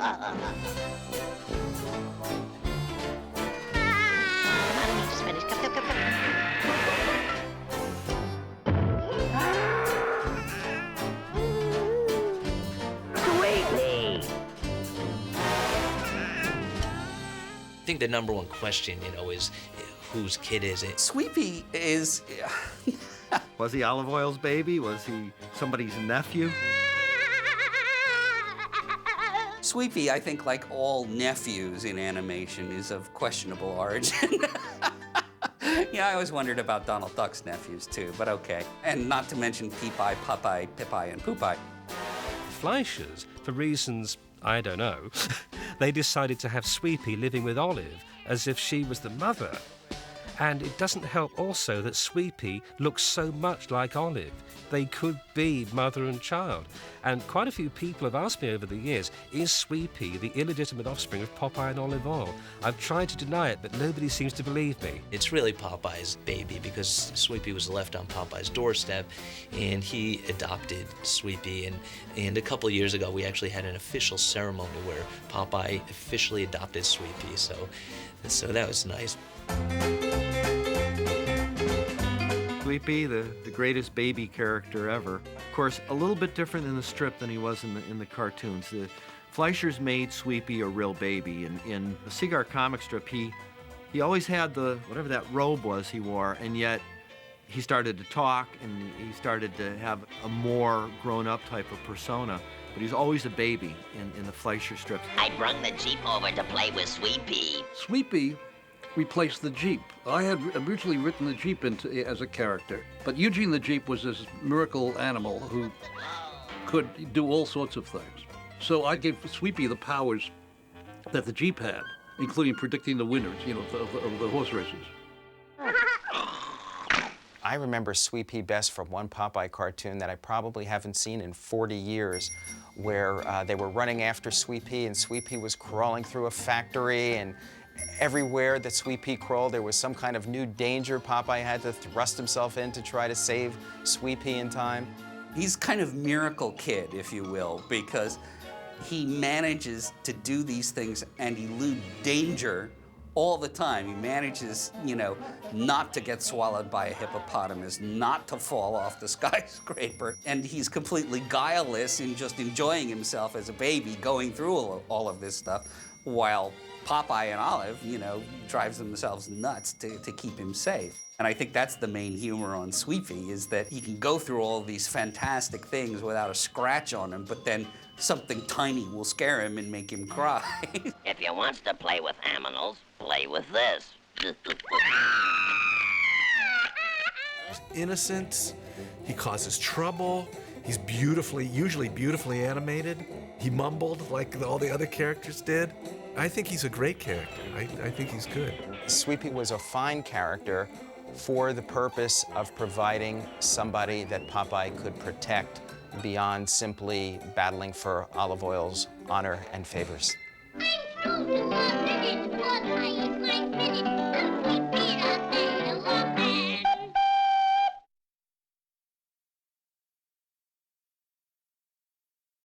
on, just finish. Come, come, come, come. Swee'pea! I think the number one question, is whose kid is it? Swee'pea is... Was he Olive Oil's baby? Was he somebody's nephew? Swee'pea, I think, like all nephews in animation, is of questionable origin. Yeah, I always wondered about Donald Duck's nephews, too, but okay. And not to mention Popeye, Popeye, and Popeye. Fleischers, for reasons I don't know, they decided to have Swee'pea living with Olive as if she was the mother. And it doesn't help also that Swee'pea looks so much like Olive. They could be mother and child. And quite a few people have asked me over the years, is Swee'pea the illegitimate offspring of Popeye and Olive Oyl? I've tried to deny it, but nobody seems to believe me. It's really Popeye's baby because Swee'pea was left on Popeye's doorstep and he adopted Swee'pea. And a couple of years ago, we actually had an official ceremony where Popeye officially adopted Swee'pea. So that was nice. Swee'pea, the greatest baby character ever. Of course, a little bit different in the strip than he was in the cartoons. The Fleischers made Swee'pea a real baby. And in the Seagar comic strip, he always had whatever that robe was he wore, and yet he started to talk and he started to have a more grown-up type of persona. But he's always a baby in the Fleischer strips. I brung the Jeep over to play with Swee'pea. Swee'pea replaced the Jeep. I had originally written the Jeep as a character, but Eugene the Jeep was this miracle animal who could do all sorts of things. So I gave Swee'pea the powers that the Jeep had, including predicting the winners, of the horse races. I remember Swee'pea best from one Popeye cartoon that I probably haven't seen in 40 years, where they were running after Swee'pea, and Swee'pea was crawling through a factory, and everywhere that Swee'pea crawled, there was some kind of new danger Popeye had to thrust himself in to try to save Swee'pea in time. He's kind of miracle kid, if you will, because he manages to do these things and elude danger all the time. He manages, not to get swallowed by a hippopotamus, not to fall off the skyscraper. And he's completely guileless in just enjoying himself as a baby going through all of this stuff, while Popeye and Olive, drives themselves nuts to keep him safe. And I think that's the main humor on Swee'pea, is that he can go through all these fantastic things without a scratch on him, but then something tiny will scare him and make him cry. If you wants to play with animals, play with this. He's innocent, he causes trouble, he's usually beautifully animated. He mumbled like all the other characters did. I think he's a great character. I think he's good. Swee'pea was a fine character for the purpose of providing somebody that Popeye could protect beyond simply battling for Olive Oil's honor and favors. I'm through to the minute, 'cause I eat my spinach. I'm Swee'pea.